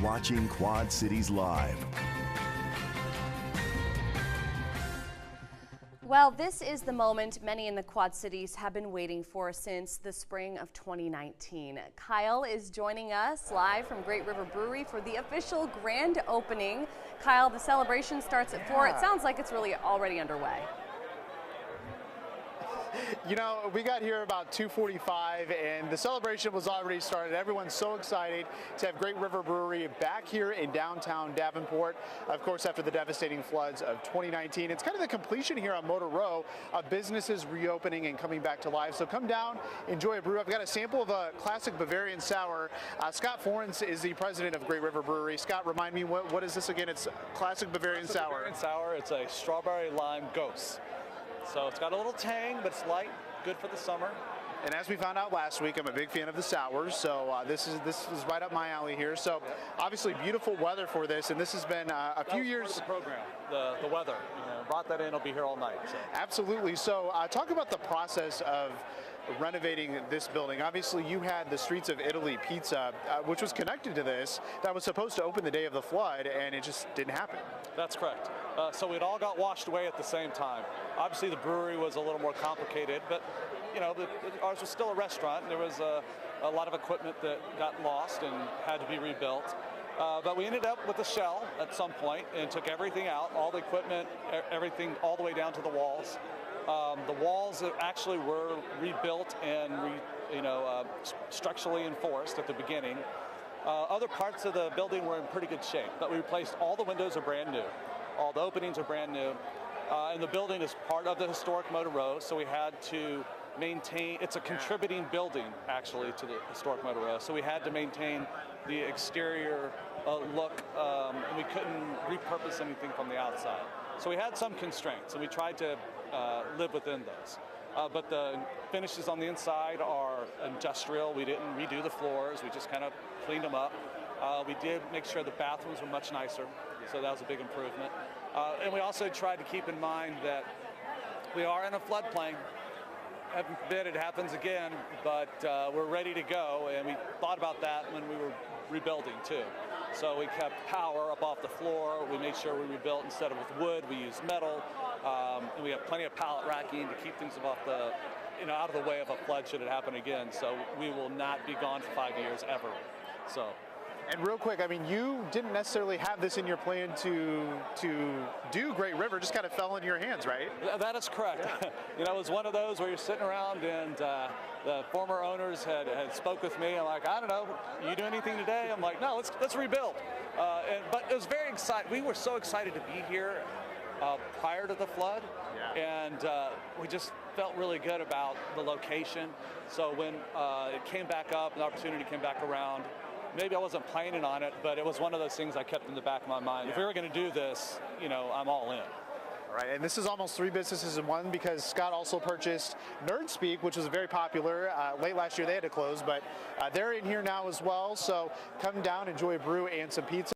watching Quad Cities Live. Well, this is the moment many in the Quad Cities have been waiting for since the spring of 2019. Kyle is joining us live from Great River Brewery for the official grand opening. Kyle, the celebration starts at 4. It sounds like it's really already underway. You know, we got here about 2:45 and the celebration was already started. Everyone's so excited to have Great River Brewery back here in downtown Davenport. Of course, after the devastating floods of 2019, it's kind of the completion here on Motor Row of businesses reopening and coming back to life. So come down, enjoy a brew. I've got a sample of a classic Bavarian sour. Scott Forens is the president of Great River Brewery. Scott, remind me, what is this again? It's classic Bavarian sour. Bavarian sour. It's a strawberry lime ghost. So it's got a little tang, but it's light, good for the summer. And as we found out last week, I'm a big fan of the sours, so this is right up my alley here. So obviously beautiful weather for this, and this has been a few years. The program, the weather, brought that in. It'll be here all night. So. Absolutely. So talk about the process of renovating this building. Obviously, you had the Streets of Italy pizza, which was connected to this, that was supposed to open the day of the flood, and it just didn't happen. That's correct. So it all got washed away at the same time. Obviously, the brewery was a little more complicated, but ours was still a restaurant. And there was a lot of equipment that got lost and had to be rebuilt. But we ended up with a shell at some point and took everything out, all the equipment, everything, all the way down to the walls. The walls actually were rebuilt and structurally enforced at the beginning. Other parts of the building were in pretty good shape, but we replaced all the windows are brand new. All the openings are brand new. And the building is part of the historic Motor Row, so we had to maintain, it's a contributing building actually to the historic Motor Row, so we had to maintain the exterior look, and we couldn't repurpose anything from the outside. So we had some constraints, and we tried to live within those. But the finishes on the inside are industrial. We didn't redo the floors. We just kind of cleaned them up. We did make sure the bathrooms were much nicer, so that was a big improvement. And we also tried to keep in mind that we are in a floodplain. Heaven forbid it happens again, but we're ready to go, and we thought about that when we were rebuilding too. So we kept power up off the floor. We made sure we rebuilt instead of with wood, we used metal. And we have plenty of pallet racking to keep things off the, out of the way of a flood should it happen again. So we will not be gone for 5 years ever. So. And real quick, I mean, you didn't necessarily have this in your plan to do Great River, just kind of fell into your hands, right? That is correct. Yeah. It was one of those where you're sitting around and the former owners had spoke with me. I'm like, I don't know, you do anything today? I'm like, no, let's rebuild. But it was very exciting. We were so excited to be here prior to the flood, and we just felt really good about the location. So when it came back up, the opportunity came back around, maybe I wasn't planning on it, but it was one of those things I kept in the back of my mind. If we were going to do this, I'm all in. All right, and this is almost 3 businesses in one because Scott also purchased Nerd Speak, which was very popular. Late last year they had to close, but they're in here now as well. So come down, enjoy a brew and some pizza.